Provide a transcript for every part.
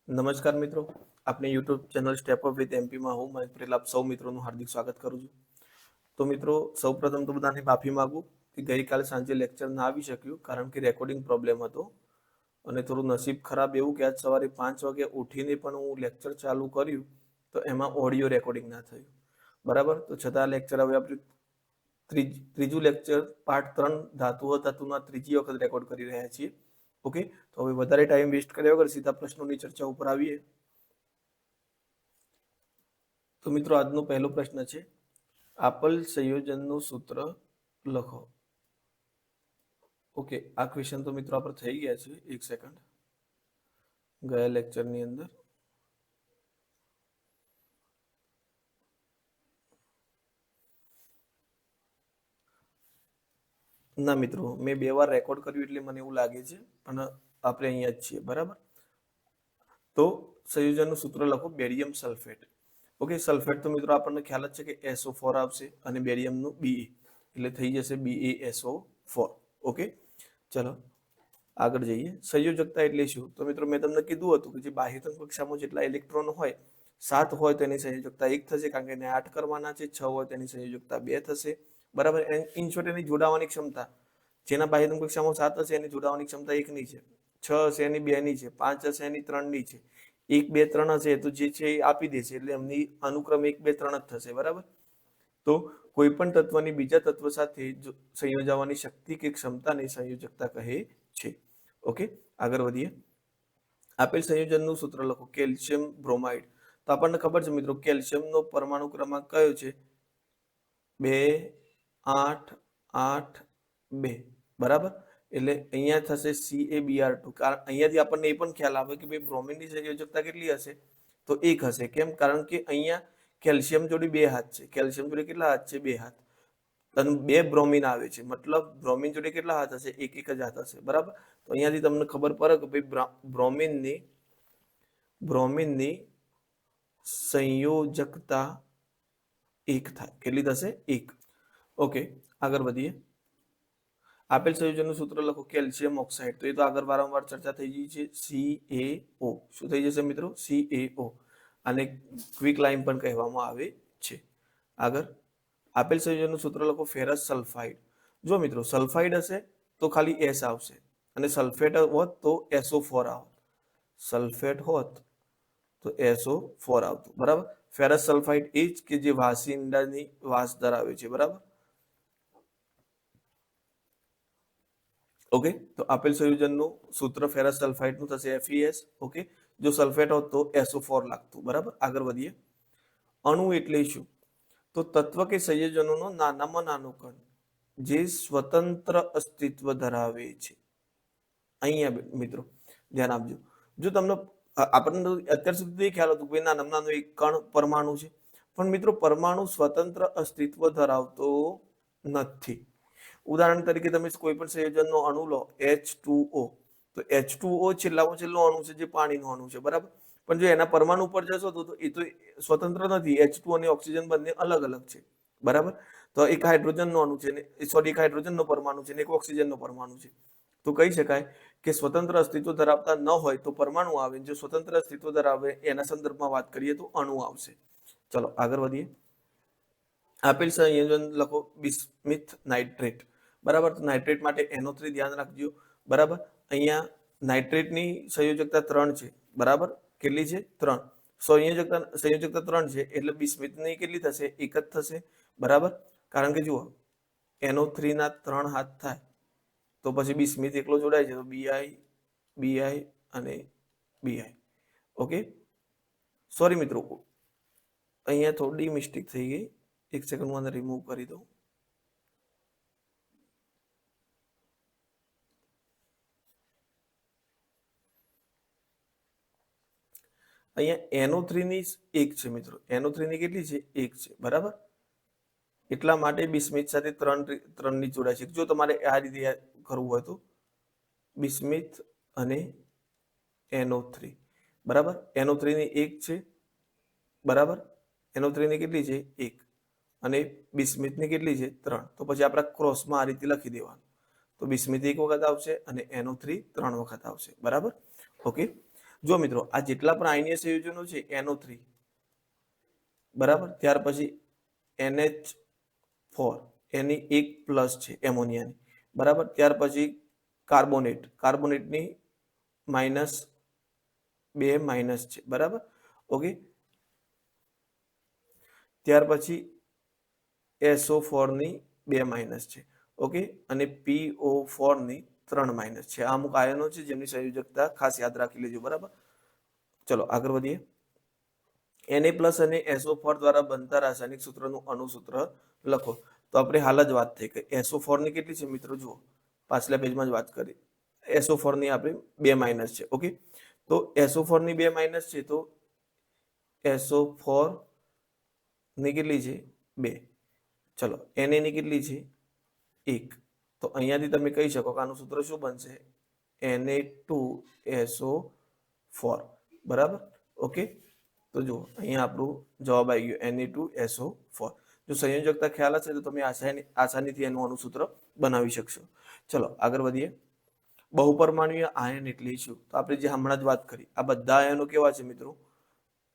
નમસ્કાર મિત્રો, આપની YouTube channel step up with એમપીમાં હું મહેન્દ્ર આપ સૌ મિત્રોનું હાર્દિક સ્વાગત કરું છું. તો મિત્રો, સૌપ્રથમ તો બધાને માફી માંગુ કે ગઈકાલે સાંજે લેક્ચર ના આવી શક્યું કારણ કે રેકોર્ડિંગ પ્રોબ્લેમ હતો અને થોડું નસીબ ખરાબ એવું કે આજ સવારે 5 વાગે ઉઠીને પણ હું લેક્ચર ચાલુ કર્યું તો એમાં ઓડિયો રેકોર્ડિંગ ના થયું. બરાબર, તો છતાં લેક્ચર હવે આપણે ત્રીજું લેક્ચર પાર્ટ 3 ધાતુના ત્રીજી વખત રેકોર્ડ કરી રહ્યા છીએ. ઓકે, તો હવે વધારે ટાઈમ વેસ્ટ કર્યા વગર સીધા પ્રશ્નોની ચર્ચા ઉપર આવીએ. તો મિત્રો, આજનો પહેલો પ્રશ્ન છે, આપેલ સંયોજનનું સૂત્ર લખો. ઓકે, આ ક્વેશ્ચન તો મિત્રો આપણે થઈ ગયા છે. એક સેકન્ડ, ગયા લેક્ચરની અંદર ના મિત્રો, મેં 2 વાર રેકોર્ડ કર્યું એટલે મને એવું લાગે છે, પણ આપણે અહીંયા જ છીએ. બરાબર, તો સંયોજનનું સૂત્ર લખો, બેરિયમ સલ્ફેટ. ઓકે, સલ્ફેટ તો મિત્રો આપણને ખ્યાલ જ છે કે SO4 આવશે અને બેરિયમનું Be, એટલે થઈ જશે BaSO4. ઓકે, ચલો આગળ જઈએ. સંયોજકતા એટલે શું? તો મિત્રો મેં તમને કીધું હતું કે જે બાહ્યતમ કક્ષામાં જેટલા ઇલેક્ટ્રોન હોય 7 હોય તેની સંયોજકતા 1 થશે, કારણ કે એને 8 કરવાના છે. 6 હોય તેની સંયોજકતા 2 થશે. બરાબર, ઇન શોર્ટ એની જોડાવાની ક્ષમતા, જેના બાહ્યતમ કક્ષામાં 7 હશે એની જોડાવાની ક્ષમતા 1 ની છે, 6 હશે એની 2 ની છે, 5 હશે એની 3 ની છે, 1 2 3 હશે તો જે છે એ આપી દેશે, એટલે એમની અનુક્રમ 1 2 3 જ થશે. બરાબર, તો કોઈ પણ તત્વની બીજા તત્વ સાથે સંયોજવાની શક્તિ કે ક્ષમતાને સંયોજકતા કહે છે. ઓકે, આગળ વધીએ. આપેલ સંયોજનનું સૂત્ર લખો, કેલ્શિયમ બ્રોમાઇડ. તો આપણને ખબર છે મિત્રો, કેલ્શિયમનો પરમાણુ ક્રમાંક કયો છે? 2 8 8 2. બરાબર, એટલે અહીંયા થશે CaBr2. કારણ અહીંયાથી આપણને એ પણ ખ્યાલ આવે કે ભાઈ બ્રોમિનની સંયોજકતા કેટલી હશે? તો 1 હશે. કેમ? કારણ કે અહીંયા કેલ્શિયમ જોડે 2 હાથ છે. કેલ્શિયમ જોડે કેટલા હાથ છે? 2 હાથ. અને 2 બ્રોમિન આવે છે, મતલબ બ્રોમિન જોડે કેટલા હાથ હશે? એક જ હાથ હશે. બરાબર, તો અહીંયાથી તમને ખબર પડે કે ભાઈ બ્રોમિનની સંયોજકતા 1 થાય. કેટલી થશે? 1. ઓકે, આગળ વધીએ. આપેલ સંયોજનનું સૂત્ર લખો, કેલ્શિયમ ઓક્સાઇડ. તો એ તો આગળ વારંવાર ચર્ચા થઈ ગઈ છે, CaO. શું થઈ જશે મિત્રો? CaO. આને ક્વિક લાઇમ પણ કહેવામાં આવે છે. આગળ, આપેલ સંયોજનનું સૂત્ર લખો, ફેરસ સલ્ફાઇડ. જો મિત્રો, સલ્ફાઇડ હશે તો ખાલી S આવશે, અને સલ્ફેટ હોત તો SO4 આવત. સલ્ફેટ હોત તો SO4 આવતું. બરાબર, ફેરસ સલ્ફાઇડ એ જ કે જે વાસિંડાની વાસ ધરાવે છે. બરાબર, ઓકે, તો આપેલ સંયોજનનું સૂત્ર ફેરસ સલ્ફાઇડનું થશે FeS. ઓકે, જો સલ્ફેટ હોત તો SO4 લાગતું. બરાબર, આગળ વધીએ. અણુ એટલે શું? તો તત્વ કે સંયોજનોનો નાનામાં નાનો કણ જે સ્વતંત્ર અસ્તિત્વ ધરાવે છે. અહીંયા મિત્રો ધ્યાન આપજો. જો તમને આપણને અત્યાર સુધી ખ્યાલ હતું કે નાનામાં નાનો એક કણ પરમાણુ છે, પણ મિત્રો પરમાણુ સ્વતંત્ર અસ્તિત્વ ધરાવતો નથી. ઉદાહરણ તરીકે તમે કોઈ પણ સંયોજનનો અણુ લો, H2O. તો H2O છેલ્લામાં છેલ્લો અણુ છે જે પાણીનો અણુ છે. બરાબર, પણ જો એના પરમાણુ ઉપર જશો તો એ તો સ્વતંત્ર નથી. H2 અને ઓક્સિજન બંને અલગ અલગ છે. બરાબર, તો એક હાઇડ્રોજનનો અણુ છે ને, સોરી, એક હાઇડ્રોજનનો પરમાણુ છે ને એક ઓક્સિજનનો પરમાણુ છે. તો કહી શકાય કે સ્વતંત્ર અસ્તિત્વ ધરાવતા ન હોય તો પરમાણુ આવે, જો સ્વતંત્ર અસ્તિત્વ ધરાવે એના સંદર્ભમાં વાત કરીએ તો અણુ આવશે. ચલો આગળ વધીએ. આપેલ સંયોજન લખો, બિસ્મિથ નાઇટ્રેટ. બરાબર, તો નાઇટ્રેટ માટે NO3 ધ્યાન રાખજો. બરાબર, અહીંયા નાઇટ્રેટની સંયોજકતા 3 છે. બરાબર, કેટલી છે? 3. સંયોજકતા 3 છે એટલે બિસ્મિથની કેટલી થશે? 1 જ થશે. બરાબર, કારણ કે જુઓ, NO3 ના 3 હાથ થાય તો પછી બિસ્મિથ એકલો જોડાય છે, તો Bi અને Bi. ઓકે, સોરી મિત્રો, અહીંયા થોડી મિસ્ટેક થઈ ગઈ. એક સેકન્ડ હું રિમૂવ કરી દઉં. અહીંયા NO3 ની 1 છે મિત્રો. NO3 ની કેટલી છે? 1 છે. બરાબર, એટલા માટે બિસ્મિથ સાથે 3 ની જોડાય છે. જો તમારે આ રીતે કરવું હોય તો બિસ્મિથ અને NO3. બરાબર, NO3 ની 1 છે. બરાબર, NO3 ની કેટલી છે? 1. અને બિસ્મિથ ની કેટલી છે? 3. તો પછી આપણે ક્રોસમાં આ રીતે લખી દેવાનું. તો બિસ્મિથ 1 વખત આવશે અને NO3 3 વખત આવશે. બરાબર, ઓકે. જો મિત્રો આ જેટલા પણ આયનીય સંયોજનો છે NO3 બરાબર, ત્યાર પછી NH4 એની એક પ્લસ છે એમોનિયાની બરાબર, ત્યાર પછી કાર્બોનેટની -2 માઇનસ છે બરાબર, ઓકે, ત્યાર પછી SO4 ની 2 માઇનસ છે, ઓકે, અને PO4 ની 3 માઇનસ છે. આ અમુક આયનો છે જેમની સંયોજકતા ખાસ યાદ રાખી લેજો બરાબર. ચલો આગળ વધીએ. Na+ અને SO4 દ્વારા બનતા રાસાયણિક સૂત્રનું અણુસૂત્ર લખો. તો આપણે હાલ જ વાત થઈ કે SO4 ની કેટલી છે મિત્રો, જુઓ પાછલા પેજમાં જ વાત કરી. SO4 ની આપણે 2 માઇનસ છે, ઓકે, તો SO4 ની 2 માઇનસ છે તો SO4 ની કેટલી છે 2. ચલો Na ની કેટલી છે 1. તો અહીંયાથી તમે કહી શકો કે આનું સૂત્ર શું બનશે, Na2SO4 બરાબર, ઓકે. તો જુઓ અહીંયા આપણું જવાબ આવી ગયો Na2SO4. જો સંયોજકતા ખ્યાલ હશે તો તમે આસાનીથી એનું અણુસૂત્ર બનાવી શકશો. ચલો આગળ વધીએ. બહુપરમાણુય આયન એટલે શું? તો આપણે જે હમણાં જ વાત કરી, આ બધા આયનો કેવા છે મિત્રો,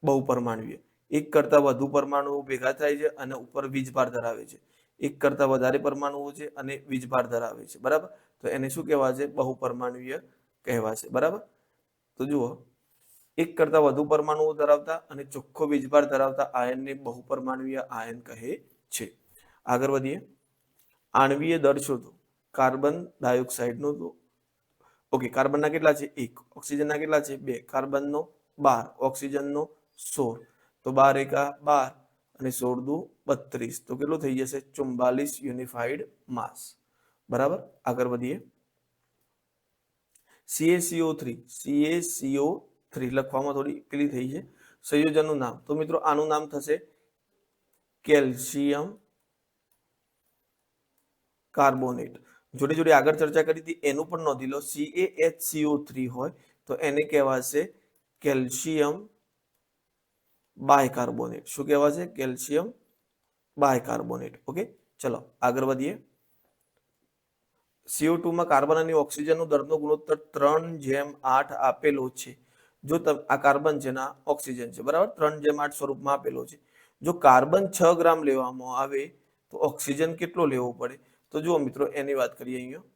બહુપરમાણુય. એક કરતા વધુ પરમાણુઓ ભેગા થાય છે અને ઉપર વીજભાર ધરાવે છે. એક કરતા વધારે પરમાણુઓ છે અને વીજભાર ધરાવે છે બરાબર, તો એને શું કહેવાશે, બહુપરમાણુય કહેવાશે બરાબર. તો જુઓ એક કરતા વધુ પરમાણુઓ ધરાવતા અને ચોખ્ખો વીજભાર ધરાવતા આયનને બહુપરમાણુય આયન કહે છે. આગળ વધીએ. આણ્વીય દળ શોધો. કાર્બન ડાયોક્સાઇડનો તો ઓકે, કાર્બનના કેટલા છે 1, ઓક્સિજનના કેટલા છે 2, કાર્બનનો 12, ઓક્સિજનનો 16, તો 12 એકા 12 અને 16 દુ 32, તો કેટલું થઈ જશે 44 યુનિફાઈડ માસ બરાબર. આગળ વધીએ. CaCO3 લખવામાં થોડી પેલી થઈ છે. સંયોજનનું નામ, તો મિત્રો આનું નામ થશે કેલ્શિયમ કાર્બોનેટ. જોડે જોડે આગળ ચર્ચા કરી હતી એનું પણ નોંધી લો. CaHCO3 હોય તો એને કહેવાશે કેલ્શિયમ બાયકાર્બોનેટ. શું કહેવાશે, કેલ્શિયમ બાયકાર્બોનેટ, ઓકે. ચલો આગળ વધીએ. CO2 માં કાર્બન અને ઓક્સિજનનો દળનો ગુણોત્તર 3:8 આપેલો છે. જો આ કાર્બન છે ને ઓક્સિજન છે બરાબર, 3:8 સ્વરૂપમાં આપેલો છે. જો કાર્બન 6 ગ્રામ લેવામાં આવે તો ઓક્સિજન કેટલો લેવો પડે? તો જુઓ મિત્રો એની વાત કરીએ. અહીંયા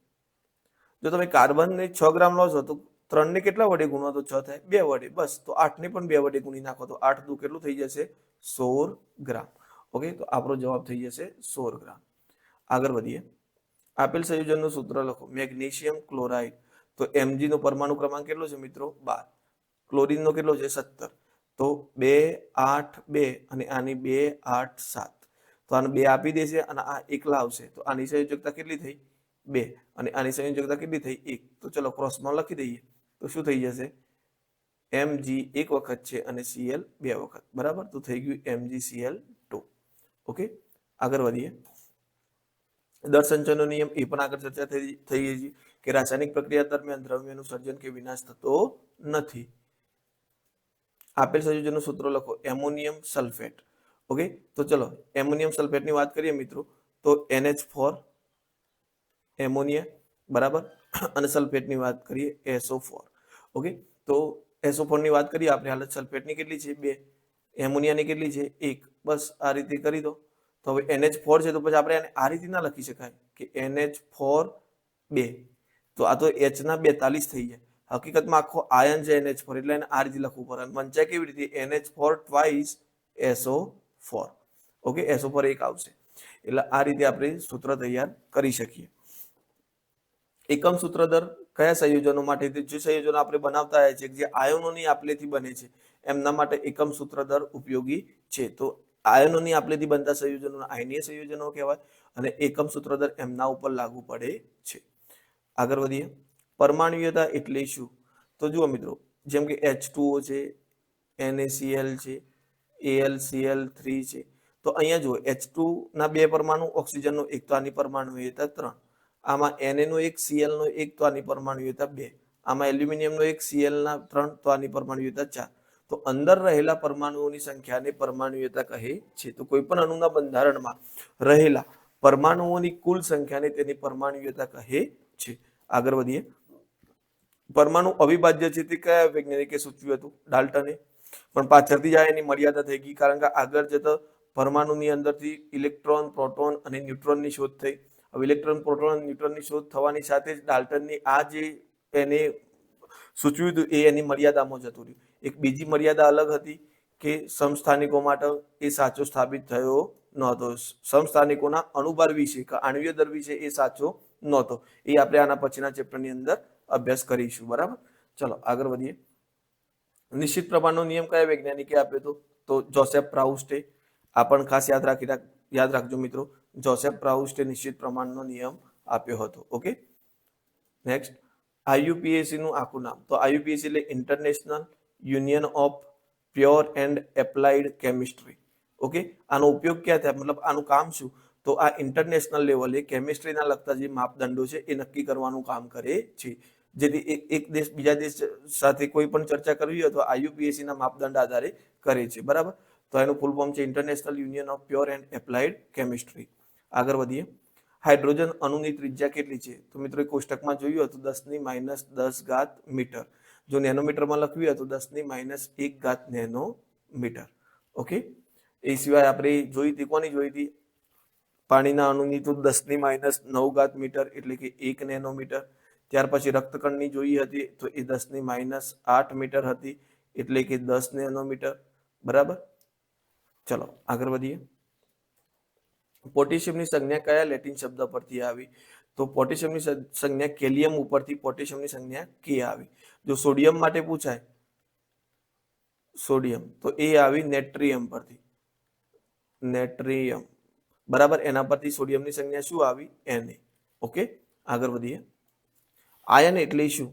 જો તમે કાર્બનને 6 ગ્રામ લો છો તો 3 ને કેટલા વડે ગુણો તો 6 થાય, 2 વડે, બસ. તો 8 ને પણ 2 વડે ગુણી નાખો તો 8 દુ કેટલું થઈ જશે 16 ગ્રામ, ઓકે. તો આપણો જવાબ થઈ જશે 16 ગ્રામ. આગળ વધીએ. આપેલ સંયોજનનું સૂત્ર લખો. મેગ્નેશિયમ ક્લોરાઇડ, તો Mg નો પરમાણુ ક્રમાંક કેટલો છે મિત્રો 12, ક્લોરીનનો કેટલો છે 17, તો 2 8 2 અને આની 2 8 7, તો આને 2 આપી દેશે અને આ એકલા આવશે, તો આની સંયોજકતા કેટલી થઈ 2 અને આની સંયોજકતા કેટલી થઈ 1. તો ચલો ક્રોસમાં લખી દઈએ તો શું થઈ જશે, Mg એક વખત છે અને Cl 2 વખત બરાબર, તો થઈ ગયું MgCl2, ઓકે. આગળ વધીએ. દર સંચયનો નિયમ, એ પણ આગળ ચર્ચા થઈ છે કે રાસાયણિક પ્રક્રિયા દરમિયાન દ્રવ્યનું સર્જન કે વિનાશ થતો નથી. આપેલ સંયોજનનું સૂત્ર લખો. Ammonium sulphate, okay. તો ચલો એમોનિયમ સલ્ફેટની વાત કરીએ મિત્રો, તો NH4 એમોનિયા બરાબર, અને સલ્ફેટની વાત કરીએ SO4, ઓકે. તો SO4 ની વાત કરીએ આપણે, હાલત સલ્ફેટની કેટલી છે 2, એમોનિયાની કેટલી છે 1, બસ આ રીતે કરી દો. તો હવે NH4 છે તો પછી આપણે એને આ રીતે ના લખી શકાય કે NH4 2, તો આ તો H ના 42 થઈ જાય. હકીકતમાં આખો આયન છે NH4, એટલે એને આ રીતે લખવું પડે. વંચાય કેવી રીતે, NH4 twice SO4, okay. SO4 એક આવશે, એટલે આ રીતે આપણે સૂત્ર તૈયાર કરી શકીએ. એકમ સૂત્ર દર કયા સંયોજનો માટે? જે સંયોજનો આપણે બનાવતા હોય છે જે આયનોની આપલેથી બને છે એમના માટે એકમ સૂત્ર દર ઉપયોગી છે. તો આયનોની આપલેથી બનતા સંયોજનો આયનીય સંયોજનો કહેવાય અને એકમ સૂત્ર દર એમના ઉપર લાગુ પડે છે. આગળ વધીએ. પરમાણુયતા એટલે શું? તો જુઓ મિત્રો, જેમ કે H2O છે, NaCl છે, AlCl3 છે, તો અહીંયા જુઓ H2 ના 2 પરમાણુ, ઓક્સિજનનો 1, તો આની પરમાણુયતા 3. આમાં Na નો 1, Cl નો 1, તો આની પરમાણુયતા 2. આમાં એલ્યુમિનિયમનો 1, Cl ના 3, તો આની પરમાણુયતા 4. તો અંદર રહેલા પરમાણુઓની સંખ્યાને પરમાણુયતા કહે છે. તો કોઈ પણ અણુના બંધારણમાં રહેલા પરમાણુઓની કુલ સંખ્યાને તેની પરમાણુયતા કહે છે. આગળ વધીએ. પરમાણુ અવિભાજ્ય છે તે કયા વૈજ્ઞાનિકે સૂચવ્યું હતું? ડાલ્ટને. પણ પાછળથી જ એની મર્યાદા થઈ ગઈ, કારણ કે આગળ જતા પરમાણુની અંદરથી ઇલેક્ટ્રોન, પ્રોટોન અને ન્યુટ્રોનની શોધ થઈ. હવે ઇલેક્ટ્રોન, પ્રોટોન અને ન્યુટ્રોનની શોધ થવાની સાથે જ ડાલ્ટનની આ જે એને સૂચવ્યું હતું એ એની મર્યાદામાં જતું રહ્યું. એક બીજી મર્યાદા અલગ હતી કે સમસ્થાનિકો માટે એ સાચો સ્થાપિત થયો નહોતો. સમસ્થાનિકોના અણુભાર વિશે કે આણ્વીય દર વિશે એ સાચો નહોતો. એ આપણે આના પછીના ચેપ્ટરની અંદર અભ્યાસ કરીશું. બરાબર, ચલો આગળ વધીએ. નિશ્ચિત પ્રમાણનો નિયમ કયા વૈજ્ઞાનિકે આપ્યો હતો? તો જોસેફ પ્રાઉસ્ટે. આ પણ ખાસ યાદ રાખજો મિત્રો, જોસેફ પ્રાઉસ્ટે નિશ્ચિત પ્રમાણનો નિયમ આપ્યો હતો. ઓકે, નેક્સ્ટ, આઈયુપીએસસી નું આખું નામ. તો આઈયુપીએસસી એટલે international union of pure and applied chemistry. Okay, આનો ઉપયોગ ક્યાં થાય, મતલબ આનું કામ શું? તો આ ઇન્ટરનેશનલ લેવલે કેમિસ્ટ્રીના લગતા જે માપદંડો છે એ નક્કી કરવાનું કામ કરે છે. જેથી એક દેશ બીજા દેશ સાથે કોઈ પણ ચર્ચા કરવી હોય તો આઈયુપીએસસી ના માપદંડ આધારે કરે છે. બરાબર, તો એનું ફૂલ ફોર્મ છે international union of pure and applied chemistry. આગળ વધીએ. હાઇડ્રોજન અણુની ત્રિજ્યા કેટલી છે? તો મિત્રો કોષ્ટકમાં જોયું હતું 10⁻10 મીટર. જો નેનોમીટરમાં લખ્યું હતું 10⁻1 નેનોમીટર. ઓકે, એ સિવાય આપણે જોઈ હતી, કોની જોઈ હતી? પાણીના અણુની તો 10⁻9 મીટર એટલે કે 1 નેનોમીટર. ત્યાર પછી રક્તકણની જોઈ હતી તો એ 10⁻8 મીટર હતી એટલે કે 10 નેનોમીટર. બરાબર, ચલો આગળ વધીએ. પોટેશિયમની સંજ્ઞા કયા લેટિન શબ્દ પરથી આવી? તો પોટેશિયમની સંજ્ઞા કેલિયમ ઉપરથી પોટેશિયમની સંજ્ઞા કે આવી. જો સોડિયમ માટે પૂછાય, સોડિયમ, તો એ આવી નેટ્રિયમ પરથી, નેટ્રિયમ. બરાબર, એના પરથી સોડિયમની સંજ્ઞા શું આવી? Na. ઓકે, આગળ વધીએ. આયન એટલે શું?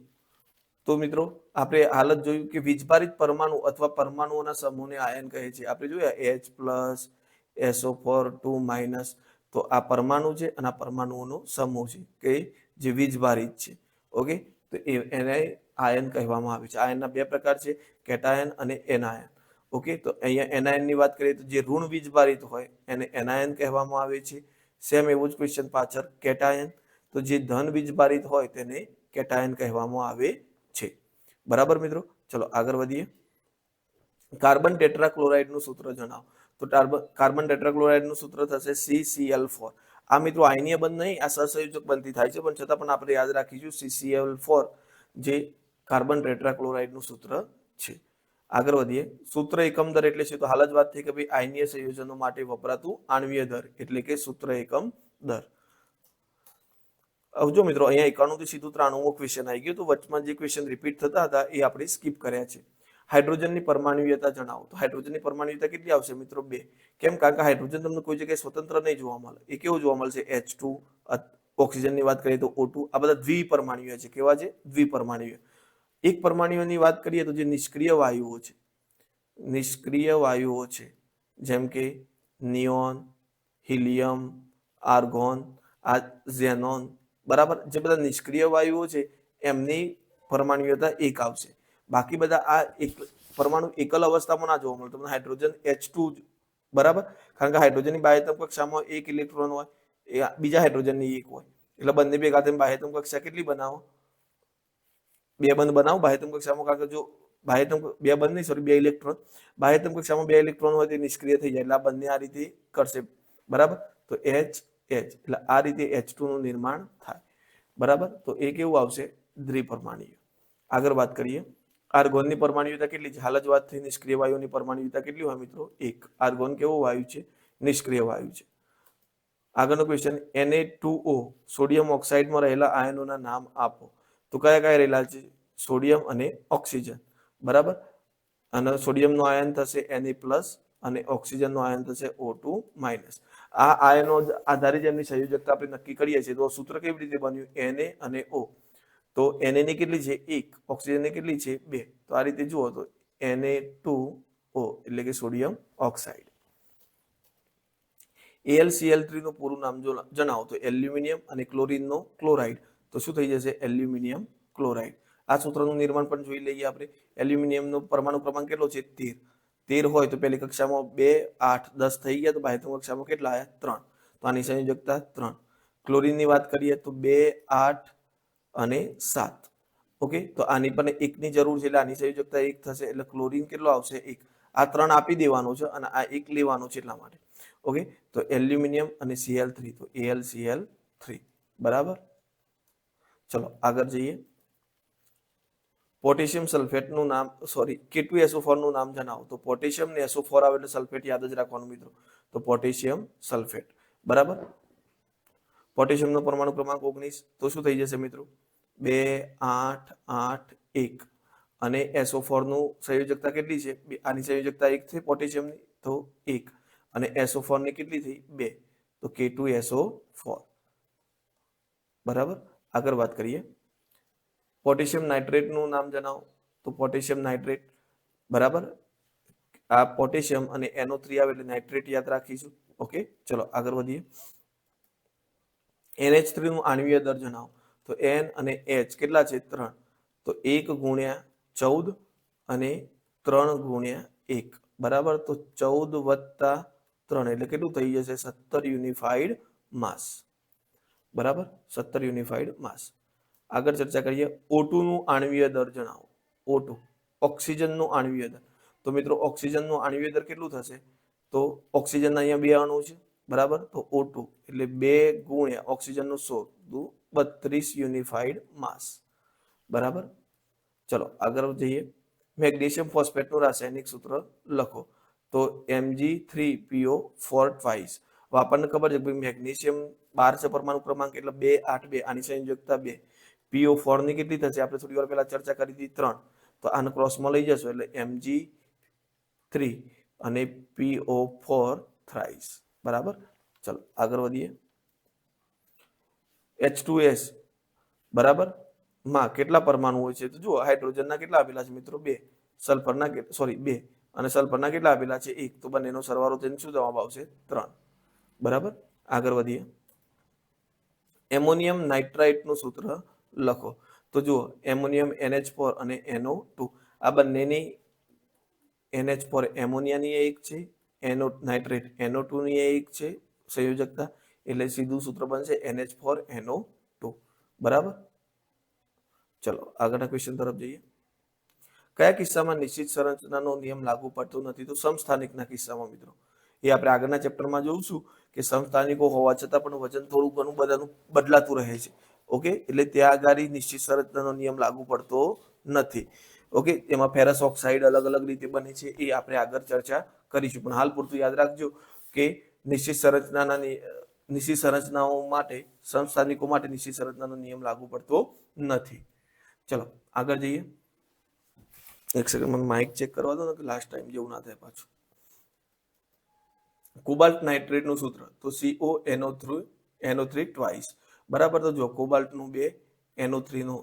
તો મિત્રો આપણે હાલ જ જોયું કે વીજભારિત પરમાણુ અથવા પરમાણુઓના સમૂહને આયન કહે છે. આપણે જોયા H+, SO4 2-. તો આ પરમાણુ છે અને આ પરમાણુઓનો સમૂહ છે કે જે વીજભારિત છે. ઓકે, તો એને આયન કહેવામાં આવે છે. આયનના બે પ્રકાર છે, કેટાયન અને એનાયન. ઓકે, તો અહીંયા એનાયન ની વાત કરીએ તો જે ઋણ વીજભારિત હોય એને એનાયન કહેવામાં આવે છે. સેમ એવું જ ક્વેશ્ચન પાછળ કેટાયન, તો જે ધન વીજભારિત હોય તેને કેટાયન કહેવામાં આવે છે. બરાબર મિત્રો, ચલો આગળ વધીએ. કાર્બન ટેટ્રાક્લોરાઇડ નું સૂત્ર જણાવો. તો કાર્બન ટેટ્રાક્લોરાઇડ નું સૂત્ર થશે CCl4. આ મિત્રો આયનીય બંધ નહીં, આ સહસંયોજક બંધથી થાય છે, પણ છતાં પણ આપણે યાદ રાખીશું CCl4 જે કાર્બન ટેટ્રાક્લોરાઇડ નું સૂત્ર છે. આગળ વધીએ. સૂત્ર એકમ દર એટલે શું? તો હાલ જ વાત થઈ કે ભાઈ આયનીય સંયોજનો માટે વપરાતું આણ્વીય દર એટલે કે સૂત્ર એકમ દર. જો મિત્રો અહીંયા 91 થી સીધું 93મો ક્વેશ્ચન આવી ગયો, તો વચમાં જે ક્વેશ્ચન રિપીટ થતા હતા એ આપણે સ્કીપ કર્યા છે. હાઇડ્રોજનની પરમાણુયતા જણાવો. તો હાઇડ્રોજનની પરમાણુયતા કેટલી આવશે મિત્રો? 2. કેમ? કારણ કે હાઇડ્રોજન તમને કોઈ જગ્યાએ સ્વતંત્ર નહીં જોવા મળે. એ કેવું જોવા મળશે? H2. ઓક્સિજનની વાત કરીએ તો O2. આ બધા દ્વિપરમાણુય છે. કેવા છે? દ્વિપરમાણુય. એક પરમાણુની વાત કરીએ તો જે નિષ્ક્રિય વાયુઓ છે, નિષ્ક્રિય વાયુઓ છે જેમ કે નિયોન, હિલિયમ, આર્ગોન, ઝેનોન. બરાબર, જે બધા નિષ્ક્રિય વાયુઓ છે એમની પરમાણુયતા 1 આવશે. બાકી બધા આ એક પરમાણુ એકલ અવસ્થામાં ના જોવા મળે. તમને હાઇડ્રોજન H2, બરાબર, કારણ કે હાઇડ્રોજનની બાહ્યતમ કક્ષામાં 1 ઇલેક્ટ્રોન હોય, એ બીજા હાઇડ્રોજનની 1 હોય, એટલે બંને ભેગા થઈને બાહ્યતમ કક્ષા કેટલી બનાવો? 2 બંધ બનાવો બાહ્યતમ કક્ષામાં. કારણ કે જો બાહ્યતમ 2 બંધ નહીં, સોરી 2 ઇલેક્ટ્રોન બાહ્યતમ કક્ષામાં 2 ઇલેક્ટ્રોન હોય તે નિષ્ક્રિય થઈ જાય, એટલે આ બંને આ રીતે કરશે. બરાબર, તો H એટલે આ રીતે H2 નું નિર્માણ થાય. બરાબર, તો એ કેવું આવશે? દ્વિપરમાણુય. આગળ વાત કરીએ. આર્ગોનની પરમાણુયતા કેટલી છે? હાલ જ વાત થઈ નિષ્ક્રિય વાયુઓની પરમાણુયતા કેટલી હોય મિત્રો? 1. આર્ગોન કેવો વાયુ છે? નિષ્ક્રિય વાયુ છે. આગળનો ક્વેશ્ચન, Na2O સોડિયમ ઓક્સાઇડમાં રહેલા આયનોના નામ આપો. તો કયા કયા રહેલા છે? સોડિયમ અને ઓક્સિજન. બરાબર, અને સોડિયમનો આયન થશે Na+ અને ઓક્સિજનનો આયન થશે O2-. આ આયનો આધારે જેમની સંયોજકતા આપણે નક્કી કરીએ છીએ. તો સૂત્ર કેવી રીતે બન્યું? Na અને O. તો Na ની કેટલી છે? 1. ઓક્સિજનની કેટલી છે? 2. તો આ રીતે જુઓ તો Na2O એટલે કે સોડિયમ ઓક્સાઇડ. AlCl3 નું પૂરું નામ જણાવો. તો એલ્યુમિનિયમ અને ક્લોરીનનો ક્લોરાઇડ. તો શું થઈ જશે? Aluminium chloride. આ સૂત્રનું નિર્માણ પણ જોઈ લઈએ આપણે. એલ્યુમિનિયમનો પરમાણુ ક્રમાંક કેટલો છે? 13. 13 હોય તો પહેલી કક્ષામાં 2, 8, 10 થઈ ગયા, તો બાહ્યતમ કક્ષામાં કેટલા આવ્યા? 3. તો આની સંયોજકતા 3. ક્લોરીનની વાત કરીએ તો 2, 8 અને 7. ઓકે, તો આની પણ એકની જરૂર છે એટલે આની સંયોજકતા 1 થશે, એટલે ક્લોરીન કેટલો આવશે 1. આ 3 આપી દેવાનો છે અને આ 1 લેવાનો છે એટલા માટે. ઓકે, તો એલ્યુમિનિયમ અને Cl3, તો AlCl3. બરાબર. ચલો આગળ જઈએ. પોટેશિયમ સલ્ફેટનું નામ, સોરી, K2SO4 નું નામ જણાવો. તો પોટેશિયમ ને SO4 આવે એટલે સલ્ફેટ યાદ જ રાખવાનું મિત્રો. તો પોટેશિયમ સલ્ફેટ. બરાબર. પોટેશિયમનો પરમાણુ ક્રમાંક 19, તો શું થઈ જશે મિત્રો? 2 8 8 1. અને SO4 નું સંયોજકતા કેટલી છે? આની સંયોજકતા 1 છે પોટેશિયમની, તો 1. અને SO4 ની કેટલી થઈ? 2. તો K2SO4. બરાબર. આગળ વાત કરીએ. પોટેશિયમ નાઇટ્રેટનું નામ જણાવો. તો પોટેશિયમ નાઇટ્રેટ. બરાબર. આ પોટેશિયમ અને NO3 આવે એટલે નાઇટ્રેટ યાદ રાખીશું. ઓકે, ચલો આગળ વધીએ. NH3 નું આણ્વીય દર જણાવો. તો N અને H કેટલા છે? 3. તો 1 ગુણ્યા 14 અને 3 ગુણ્યા 1. બરાબર. તો 14 વત્તા 3 એટલે કેટલું થઈ જશે? 17 યુનિફાઈડ માસ. બરાબર, 17 યુનિફાઈડ માસ. આગળ ચર્ચા કરીએ. O2 નું આણ્વીય દર જણાવો. O2 ઓક્સિજનનું આણ્વીય દર. તો મિત્રો ઓક્સિજનનું આણ્વીય દર કેટલું થશે? તો ઓક્સિજનના અહીંયા 2 અણુ છે. બરાબર. તો O2 એટલે 2 ગુણ્યા ઓક્સિજનનું 100, 32 યુનિફાઈડ માસ. બરાબર. ચલો આગળ જઈએ. મેગ્નેશિયમ ફોસ્ફેટનું રાસાયણિક સૂત્ર લખો. તો Mg3PO4 ટ્વાઇસ. આપણને ખબર છે કે મેગ્નેશિયમ 12 છે પરમાણુ ક્રમાંક એટલે 2 8 2. આની સંયોજકતા 2. PO4 ની કેટલી થશે? આપણે થોડી વાર પહેલા ચર્ચા કરી હતી 3. તો આને ક્રોસમાં લઈ જશો એટલે Mg3 અને PO4 થ્રાઇસ. બરાબર. ચલો આગળ વધીએ. H2S બરાબર માં કેટલા પરમાણુ હોય છે? તો જુઓ, હાઇડ્રોજનના કેટલા આપેલા છે મિત્રો? 2. સલ્ફરના 2. અને સલ્ફરના કેટલા આપેલા છે? 1. તો બંનેનો સરવાળો થઈને શું જવાબ આવશે? 3. બરાબર. આગળ વધીએ. એમોનિયમ નાઇટ્રાઇટનું સૂત્ર લખો. તો જુઓ, એમોનિયમ NH4 અને NO2 આ બંનેની NH4 એમોનિયાની 1 છે, નાઇટ્રેટ NO2 ની 1 છે સંયોજકતા, એટલે સીધું સૂત્ર બનશે NH4NO2. બરાબર. ચલો આગળના ક્વેશ્ચન તરફ જઈએ. કયા કિસ્સામાં નિશ્ચિત સંરચનાનો નિયમ લાગુ પડતો નથી? તો સમસ્થાનિકના કિસ્સામાં મિત્રો. એ આપણે આગળના ચેપ્ટરમાં જોઈશું કે સમસ્થાનિકો હોવા છતાં પણ વજન થોડું ઘણું બધાનું બદલાતું રહે છે. ઓકે, એટલે ત્યાં આગળ નિશ્ચિત સંરચનાનો નિયમ લાગુ પડતો નથી. ઓકે, એમાં ફેરસ ઓક્સાઇડ અલગ અલગ રીતે બને છે, એ આપણે આગળ ચર્ચા કરીશું. પણ હાલ પૂરતું યાદ રાખજો કે નિશ્ચિત સંરચનાઓ માટે, સમસ્થાનિકો માટે નિશ્ચિત સંરચનાનો નિયમ લાગુ પડતો નથી. ચલો આગળ જઈએ. એક સેકન્ડ, મને માઇક ચેક કરવા દો ને કે લાસ્ટ ટાઈમ જેવું ના થાય પાછું. કોબાલ્ટ નાઇટ્રેટનું સૂત્ર. તો CONO3 ટ્વાઇસ. બરાબર. તો જો કોબાલ્ટનું 2, NO3 નું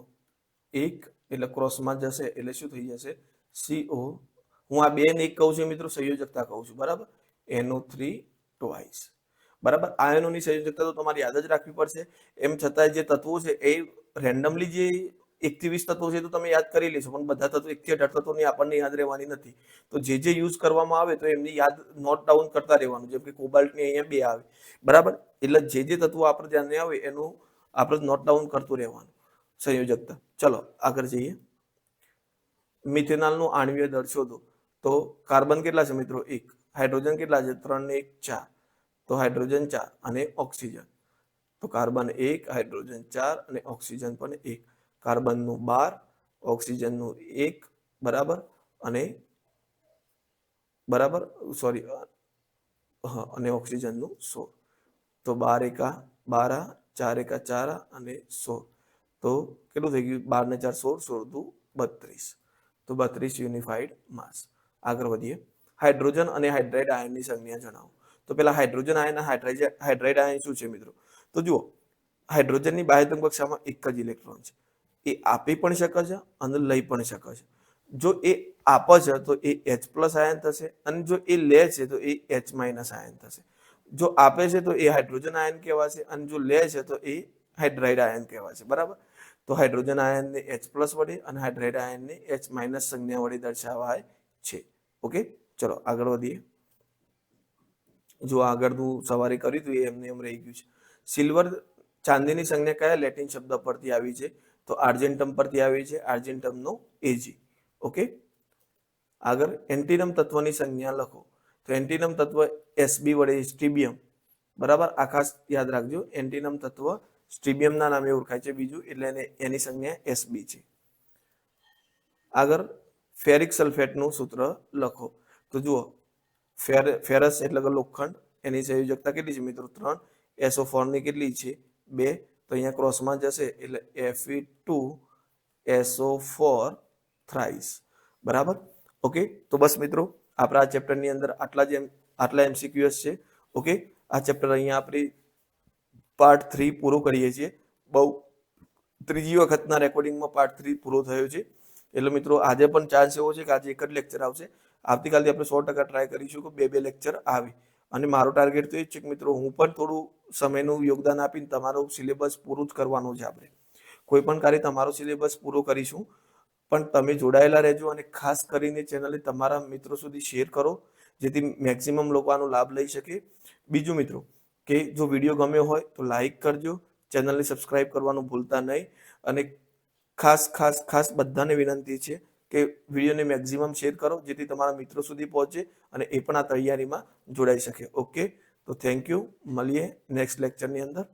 1 એટલે ક્રોસમાં જશે એટલે શું થઈ જશે? CO. હું આ 2 ને 1 કહું છું મિત્રો, સંયોજકતા કહું છું. બરાબર. NO3 twice. બરાબર. આયનોની સંયોજકતા તો તમારે યાદ જ રાખવી પડશે. એમ છતાં જે તત્વો છે એ રેન્ડમલી જે 1 થી 20 તત્વો છે તો તમે યાદ કરી લેશો, પણ બધા તત્વો 1 થી 18 તત્વોની આપણને યાદ રહેવાની નથી. તો જે યુઝ કરવામાં આવે તો એમની યાદ નોટ ડાઉન કરતા રહેવાનું. જેમ કે કોબાલ્ટની અહીંયા 2 આવે. બરાબર. એટલે જે તત્વો આપણે ધ્યાને આવે એનું આપણે નોટ ડાઉન કરતું રહેવાનું સંયોજકતા. ચલો આગળ જઈએ. મિથેનોલનું આણ્વીય દળ શોધો. તો કાર્બન કેટલા છે મિત્રો? 1. હાઇડ્રોજન કેટલા છે? 3 ને 1 4. તો હાઇડ્રોજન 4 અને ઓક્સિજન. તો કાર્બન 1, હાઇડ્રોજન 4 અને ઓક્સિજન પણ 1. કાર્બનનું 12, ઓક્સિજનનું 1. બરાબર. અને બરાબર, સોરી, અને ઓક્સિજનનું 16. તો 12 એકા 12, 4 એકા 4 અને 16. તો કેટલું થઈ ગયું? 12 ને 4 16, 16 દુ 32. તો 32 યુનિફાઈડ માસ. આગળ વધીએ. હાઇડ્રોજન અને હાઇડ્રાઇડ આયનની સંજ્ઞા જણાવો. તો પેલા હાઇડ્રોજન આયન અને હાઇડ્રાઇડ આયન શું છે મિત્રો? તો જુઓ, હાઇડ્રોજનની બાહ્યતમ કક્ષામાં એક જ ઇલેક્ટ્રોન છે. એ આપી પણ શકે છે અને લઈ પણ શકે છે. જો એ આપે છે તો એ H+ આયન થશે, અને જો એ લે છે તો એ H- આયન થશે. જો આપે છે તો એ હાઇડ્રોજન આયન કહેવાશે, અને જો લે છે તો એ હાઇડ્રાઇડ આયન કહેવાશે. બરાબર. તો હાઇડ્રોજન આયનને H+ વડે અને હાઇડ્રાઇડ આયનને H- સંજ્ઞા વડે દર્શાવાય છે. ઓકે, ચલો આગળ વધીએ. જો આગળનું સવારે કર્યું હતું એમને એમ રહી ગયું છે. સિલ્વર, ચાંદીની સંજ્ઞા કયા લેટિન શબ્દ પરથી આવી છે? તો તો આર્જેન્ટમ પરથી આવે છે આર્જેન્ટમનો Ag. ઓકે, આગળ એન્ટિનમ તત્વની સંજ્ઞા લખો. તો એન્ટિનમ તત્વ Sb વડે સ્ટ્રીબિયમ, બરાબર, આ ખાસ યાદ રાખજો. એન્ટિનમ તત્વ સ્ટ્રીબિયમના નામે ઓળખાય છે બીજું, એટલે એની સંજ્ઞા Sb છે. આગળ ફેરિક સલ્ફેટનું સૂત્ર લખો. તો જુઓ, ફેરસ એટલે કે લોખંડ, એની સંયોજકતા કેટલી છે મિત્રો? 3. SO4 ની કેટલી છે? 2. તો અહીંયા ક્રોસમાં જશે એટલે Fe2SO4 થ્રાઇસ, બરાબર. ઓકે, તો બસ મિત્રો આપણા આ ચેપ્ટરની અંદર આટલા MCQs છે. ઓકે, આ ચેપ્ટર અહીંયા આપણે પાર્ટ 3 પૂરો કરીએ છીએ. બહુ ત્રીજી વખતના રેકોર્ડિંગમાં પાર્ટ 3 પૂરો થયો છે. એટલે મિત્રો આજે પણ ચાન્સ એવો છે કે આજે એક જ લેક્ચર આવશે. આવતીકાલથી આપણે 100% ટ્રાય કરીશું કે બે લેક્ચર આવે. અને મારો ટાર્ગેટ તો એ જ છે કે મિત્રો હું પણ થોડું સમયનું યોગદાન આપીને તમારું સિલેબસ પૂરું જ કરવાનું છે. આપણે કોઈ પણ કાર્ય તમારો સિલેબસ પૂરો કરીશું, પણ તમે જોડાયેલા રહેજો અને ખાસ કરીને ચેનલને તમારા મિત્રો સુધી શેર કરો, જેથી મેક્સિમમ લોકો આનો લાભ લઈ શકે. બીજું મિત્રો કે જો વિડીયો ગમ્યો હોય તો લાઈક કરજો, ચેનલને સબસ્ક્રાઇબ કરવાનું ભૂલતા નહીં. અને ખાસ બધાને વિનંતી છે કે વિડીયોને મેક્સિમમ શેર કરો, જેથી તમારા મિત્રો સુધી પહોંચે અને એ પણ આ તૈયારીમાં જોડાઈ શકે. ઓકે, તો થેન્ક યુ. મળીએ નેક્સ્ટ લેક્ચરની અંદર.